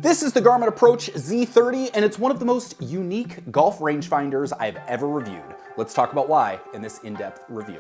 This is the Garmin Approach Z30, and it's one of the most unique golf rangefinders I've ever reviewed. Let's talk about why in this in-depth review.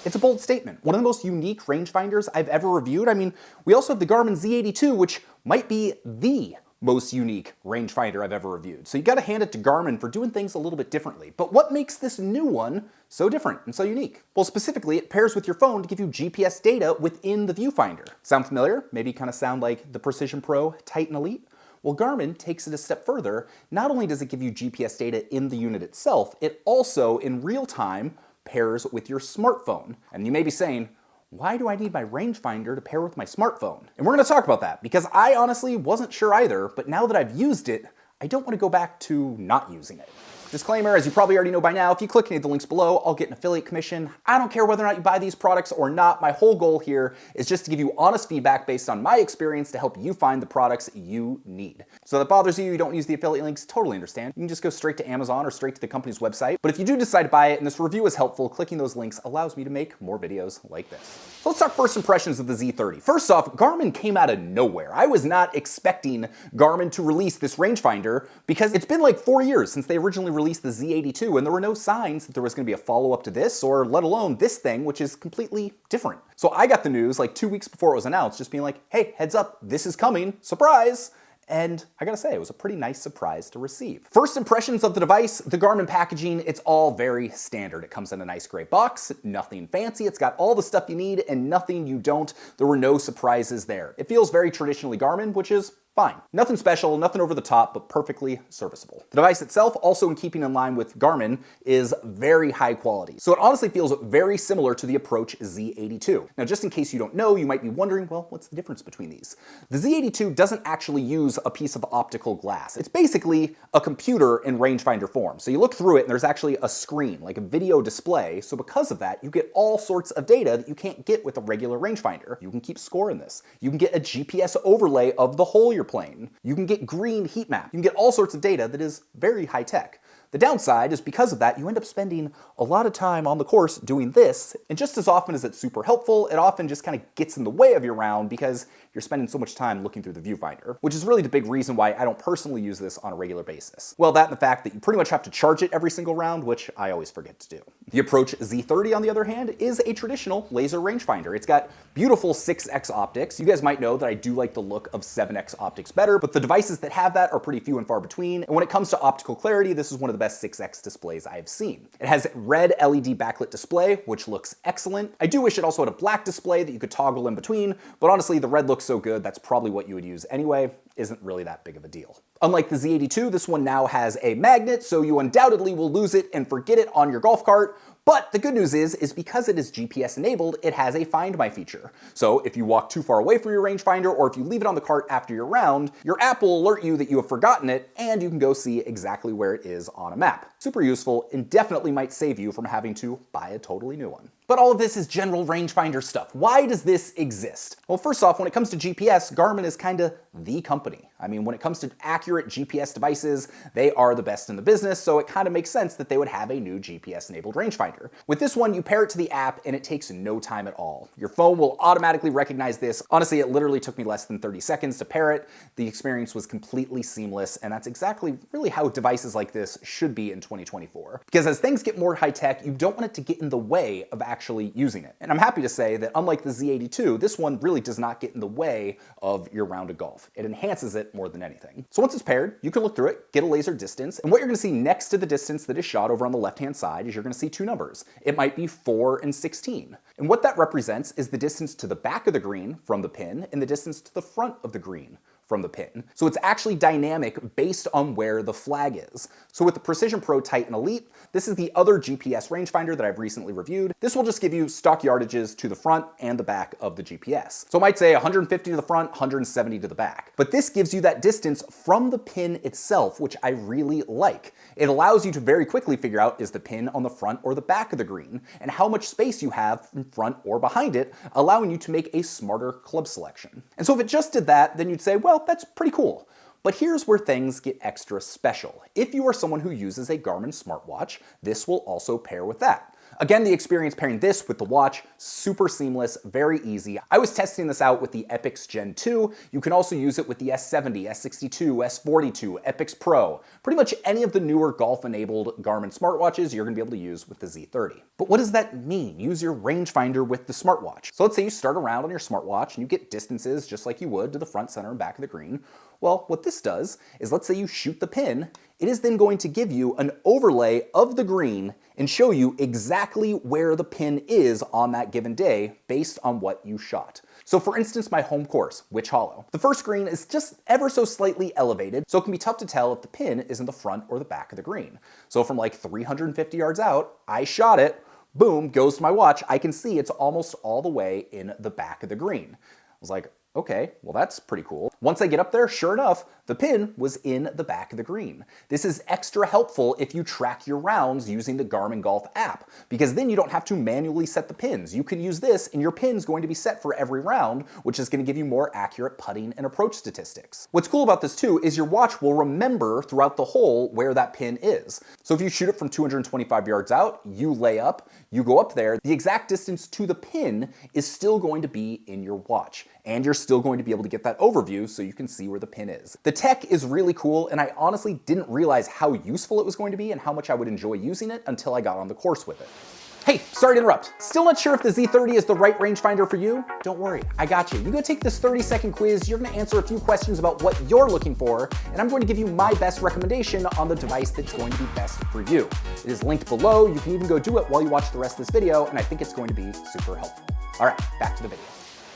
It's a bold statement. One of the most unique rangefinders I've ever reviewed. I mean, we also have the Garmin Z82, which might be the most unique rangefinder I've ever reviewed. So you gotta hand it to Garmin for doing things a little bit differently. But what makes this new one so different and so unique? Well, specifically, it pairs with your phone to give you GPS data within the viewfinder. Sound familiar? Maybe kind of sound like the Precision Pro Titan Elite? Well, Garmin takes it a step further. Not only does it give you GPS data in the unit itself, it also, in real time, pairs with your smartphone. And you may be saying, why do I need my rangefinder to pair with my smartphone? And we're gonna talk about that because I honestly wasn't sure either, but now that I've used it, I don't wanna go back to not using it. Disclaimer, as you probably already know by now, if you click any of the links below, I'll get an affiliate commission. I don't care whether or not you buy these products or not. My whole goal here is just to give you honest feedback based on my experience to help you find the products you need. So if that bothers you, you don't use the affiliate links, totally understand. You can just go straight to Amazon or straight to the company's website. But if you do decide to buy it and this review is helpful, clicking those links allows me to make more videos like this. So let's talk first impressions of the Z30. First off, Garmin came out of nowhere. I was not expecting Garmin to release this rangefinder because it's been like 4 years since they originally released the Z82 and there were no signs that there was going to be a follow-up to this or let alone this thing, which is completely different. So I got the news like 2 weeks before it was announced, just being like, hey, heads up, this is coming, surprise! And I gotta say, it was a pretty nice surprise to receive. First impressions of the device, the Garmin packaging, it's all very standard. It comes in a nice gray box, nothing fancy. It's got all the stuff you need and nothing you don't. There were no surprises there. It feels very traditionally Garmin, which is fine. Nothing special, nothing over the top, but perfectly serviceable. The device itself, also in keeping in line with Garmin, is very high quality. So it honestly feels very similar to the Approach Z82. Now, just in case you don't know, you might be wondering, well, what's the difference between these? The Z82 doesn't actually use a piece of optical glass. It's basically a computer in rangefinder form. So you look through it and there's actually a screen, like a video display. So because of that, you get all sorts of data that you can't get with a regular rangefinder. You can keep score in this. You can get a GPS overlay of the hole you're playing. You can get green heat map. You can get all sorts of data that is very high tech. The downside is because of that, you end up spending a lot of time on the course doing this, and just as often as it's super helpful, it often just kind of gets in the way of your round because you're spending so much time looking through the viewfinder, which is really the big reason why I don't personally use this on a regular basis. Well, that and the fact that you pretty much have to charge it every single round, which I always forget to do. The Approach Z30, on the other hand, is a traditional laser rangefinder. It's got beautiful 6x optics. You guys might know that I do like the look of 7x optics better, but the devices that have that are pretty few and far between. And when it comes to optical clarity, this is one of the best 6x displays I've seen. It has red LED backlit display, which looks excellent. I do wish it also had a black display that you could toggle in between, but honestly, the red looks so good, that's probably what you would use anyway. Isn't really that big of a deal. Unlike the Z82, this one now has a magnet, so you undoubtedly will lose it and forget it on your golf cart. But the good news is because it is GPS enabled, it has a Find My feature. So if you walk too far away from your rangefinder or if you leave it on the cart after your round, your app will alert you that you have forgotten it and you can go see exactly where it is on a map. Super useful and definitely might save you from having to buy a totally new one. But all of this is general rangefinder stuff. Why does this exist? Well, first off, when it comes to GPS, Garmin is kind of the company. I mean, when it comes to accurate GPS devices, they are the best in the business, so it kind of makes sense that they would have a new GPS-enabled rangefinder. With this one, you pair it to the app and it takes no time at all. Your phone will automatically recognize this. Honestly, it literally took me less than 30 seconds to pair it. The experience was completely seamless, and that's exactly really how devices like this should be in 2024. Because as things get more high-tech, you don't want it to get in the way of actually using it. And I'm happy to say that unlike the Z82, this one really does not get in the way of your round of golf. It enhances it more than anything. So once it's paired, you can look through it, get a laser distance, and what you're gonna see next to the distance that is shot over on the left-hand side is you're gonna see two numbers. It might be 4 and 16. And what that represents is the distance to the back of the green from the pin and the distance to the front of the green from the pin. So it's actually dynamic based on where the flag is. So with the Precision Pro Titan Elite, this is the other GPS rangefinder that I've recently reviewed. This will just give you stock yardages to the front and the back of the GPS. So it might say 150 to the front, 170 to the back. But this gives you that distance from the pin itself, which I really like. It allows you to very quickly figure out is the pin on the front or the back of the green, and how much space you have in front or behind it, allowing you to make a smarter club selection. And so if it just did that, then you'd say, well, that's pretty cool. But here's where things get extra special. If you are someone who uses a Garmin smartwatch, this will also pair with that. Again, the experience pairing this with the watch, super seamless, very easy. I was testing this out with the Epix Gen 2. You can also use it with the S70, S62, S42, Epix Pro. Pretty much any of the newer golf-enabled Garmin smartwatches you're gonna be able to use with the Z30. But what does that mean? Use your rangefinder with the smartwatch. So let's say you start around on your smartwatch and you get distances just like you would to the front, center, and back of the green. Well, what this does is, let's say you shoot the pin, it is then going to give you an overlay of the green and show you exactly where the pin is on that given day based on what you shot. So for instance, my home course, Witch Hollow. The first green is just ever so slightly elevated, so it can be tough to tell if the pin is in the front or the back of the green. So from like 350 yards out, I shot it, boom, goes to my watch, I can see it's almost all the way in the back of the green. I was like, okay, well that's pretty cool. Once I get up there, sure enough, the pin was in the back of the green. This is extra helpful if you track your rounds using the Garmin Golf app, because then you don't have to manually set the pins. You can use this and your pin's going to be set for every round, which is going to give you more accurate putting and approach statistics. What's cool about this too is your watch will remember throughout the hole where that pin is. So if you shoot it from 225 yards out, you lay up, you go up there, the exact distance to the pin is still going to be in your watch. And you're still going to be able to get that overview so you can see where the pin is. The tech is really cool, and I honestly didn't realize how useful it was going to be and how much I would enjoy using it until I got on the course with it. Hey, sorry to interrupt. Still not sure if the Z30 is the right rangefinder for you? Don't worry, I got you. You go take this 30-second quiz, you're gonna answer a few questions about what you're looking for, and I'm going to give you my best recommendation on the device that's going to be best for you. It is linked below. You can even go do it while you watch the rest of this video, and I think it's going to be super helpful. All right, back to the video.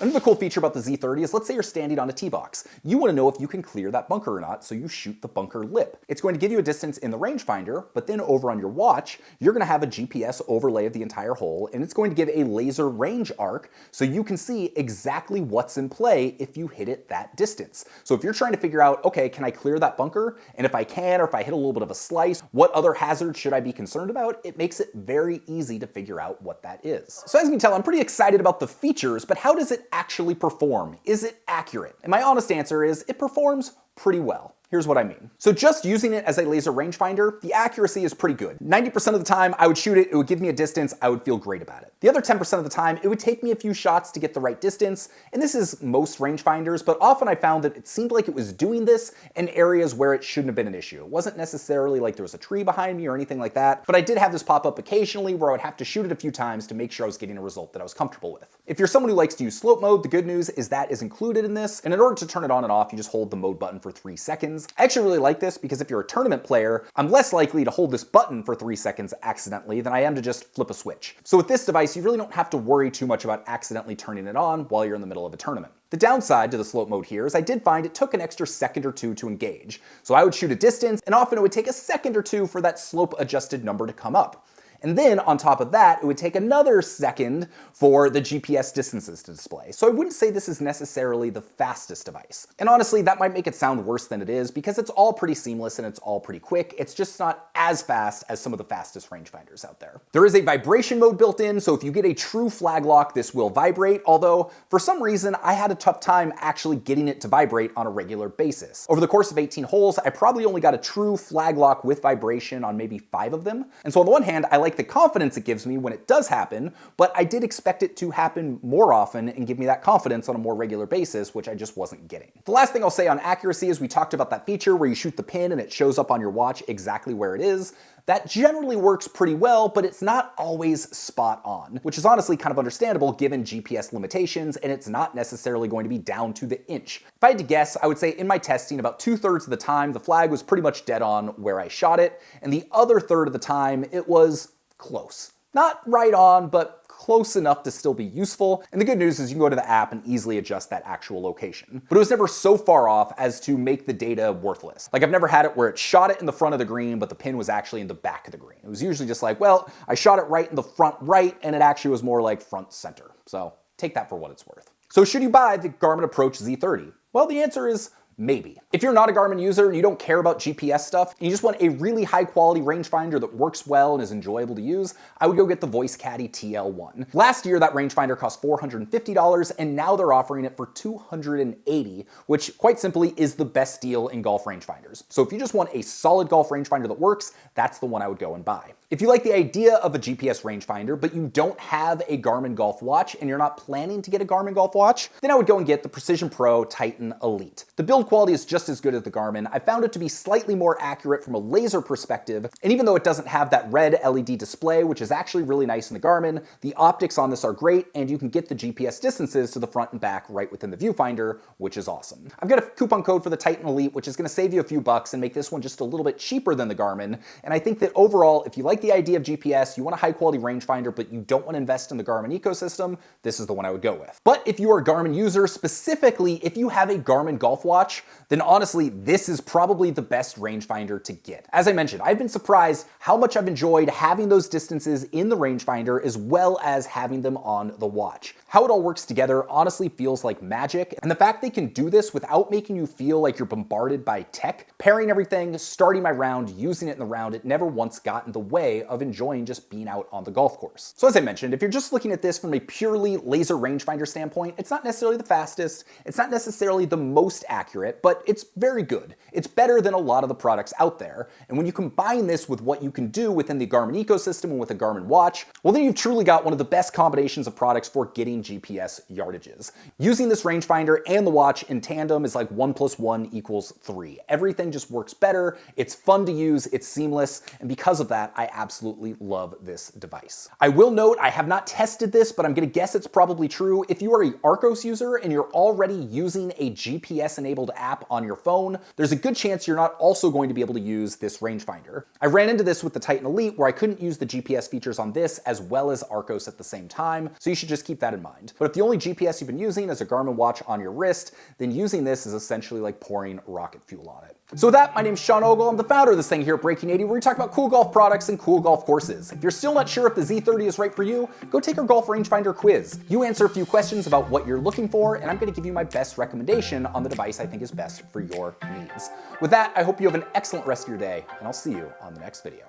Another cool feature about the Z30 is, let's say you're standing on a tee box. You want to know if you can clear that bunker or not, so you shoot the bunker lip. It's going to give you a distance in the rangefinder, but then over on your watch, you're going to have a GPS overlay of the entire hole, and it's going to give a laser range arc, so you can see exactly what's in play if you hit it that distance. So if you're trying to figure out, okay, can I clear that bunker? And if I can, or if I hit a little bit of a slice, what other hazards should I be concerned about? It makes it very easy to figure out what that is. So as you can tell, I'm pretty excited about the features, but how does it actually perform? Is it accurate? And my honest answer is it performs pretty well. Here's what I mean. So just using it as a laser rangefinder, the accuracy is pretty good. 90% of the time I would shoot it, it would give me a distance, I would feel great about it. The other 10% of the time, it would take me a few shots to get the right distance, and this is most rangefinders, but often I found that it seemed like it was doing this in areas where it shouldn't have been an issue. It wasn't necessarily like there was a tree behind me or anything like that, but I did have this pop up occasionally where I would have to shoot it a few times to make sure I was getting a result that I was comfortable with. If you're someone who likes to use slope mode, the good news is that is included in this, and in order to turn it on and off, you just hold the mode button for 3 seconds. I actually really like this because if you're a tournament player, I'm less likely to hold this button for 3 seconds accidentally than I am to just flip a switch. So with this device, you really don't have to worry too much about accidentally turning it on while you're in the middle of a tournament. The downside to the slope mode here is I did find it took an extra second or two to engage. So I would shoot a distance, and often it would take a second or two for that slope adjusted number to come up. And then on top of that, it would take another second for the GPS distances to display. So I wouldn't say this is necessarily the fastest device. And honestly, that might make it sound worse than it is because it's all pretty seamless and it's all pretty quick. It's just not as fast as some of the fastest rangefinders out there. There is a vibration mode built in, so if you get a true flag lock, this will vibrate, although for some reason, I had a tough time actually getting it to vibrate on a regular basis. Over the course of 18 holes, I probably only got a true flag lock with vibration on maybe 5 of them. And so on the one hand, I like the confidence it gives me when it does happen, but I did expect it to happen more often and give me that confidence on a more regular basis, which I just wasn't getting. The last thing I'll say on accuracy is we talked about that feature where you shoot the pin and it shows up on your watch exactly where it is. That generally works pretty well, but it's not always spot on, which is honestly kind of understandable given GPS limitations, and it's not necessarily going to be down to the inch. If I had to guess, I would say in my testing, about 2/3 of the time, the flag was pretty much dead on where I shot it, and the other third of the time, it was close. Not right on, but close enough to still be useful. And the good news is you can go to the app and easily adjust that actual location. But it was never so far off as to make the data worthless. Like I've never had it where it shot it in the front of the green, but the pin was actually in the back of the green. It was usually just like, well, I shot it right in the front right, and it actually was more like front center. So take that for what it's worth. So should you buy the Garmin Approach Z30? Well, the answer is maybe. If you're not a Garmin user and you don't care about GPS stuff, and you just want a really high quality rangefinder that works well and is enjoyable to use, I would go get the Voice Caddy TL1. Last year, that rangefinder cost $450, and now they're offering it for $280, which quite simply is the best deal in golf rangefinders. So if you just want a solid golf rangefinder that works, that's the one I would go and buy. If you like the idea of a GPS rangefinder, but you don't have a Garmin Golf watch and you're not planning to get a Garmin Golf watch, then I would go and get the Precision Pro Titan Elite. The build quality is just as good as the Garmin. I found it to be slightly more accurate from a laser perspective, and even though it doesn't have that red LED display, which is actually really nice in the Garmin, the optics on this are great, and you can get the GPS distances to the front and back right within the viewfinder, which is awesome. I've got a coupon code for the Titan Elite, which is going to save you a few bucks and make this one just a little bit cheaper than the Garmin, and I think that overall, if you like the idea of GPS, you want a high-quality rangefinder, but you don't want to invest in the Garmin ecosystem, this is the one I would go with. But if you are a Garmin user, specifically if you have a Garmin Golf watch, then honestly, this is probably the best rangefinder to get. As I mentioned, I've been surprised how much I've enjoyed having those distances in the rangefinder as well as having them on the watch. How it all works together honestly feels like magic, and the fact they can do this without making you feel like you're bombarded by tech, pairing everything, starting my round, using it in the round, it never once got in the way of enjoying just being out on the golf course. So as I mentioned, if you're just looking at this from a purely laser rangefinder standpoint, it's not necessarily the fastest, it's not necessarily the most accurate, but it's very good. It's better than a lot of the products out there, and when you combine this with what you can do within the Garmin ecosystem and with a Garmin watch, well then you've truly got one of the best combinations of products for getting GPS yardages. Using this rangefinder and the watch in tandem is like 1 + 1 = 3. Everything just works better, it's fun to use, it's seamless, and because of that, I absolutely love this device. I will note, I have not tested this, but I'm gonna guess it's probably true. If you are a Arccos user and you're already using a GPS-enabled app on your phone, there's a good chance you're not also going to be able to use this rangefinder. I ran into this with the Titan Elite where I couldn't use the GPS features on this as well as Arccos at the same time, so you should just keep that in mind. But if the only GPS you've been using is a Garmin watch on your wrist, then using this is essentially like pouring rocket fuel on it. So with that, my name's Sean Ogle. I'm the founder of this thing here at Breaking 80, where we talk about cool golf products and cool golf courses. If you're still not sure if the Z30 is right for you, go take our golf rangefinder quiz. You answer a few questions about what you're looking for, and I'm going to give you my best recommendation on the device I think is best for your needs. With that, I hope you have an excellent rest of your day, and I'll see you on the next video.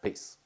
Peace.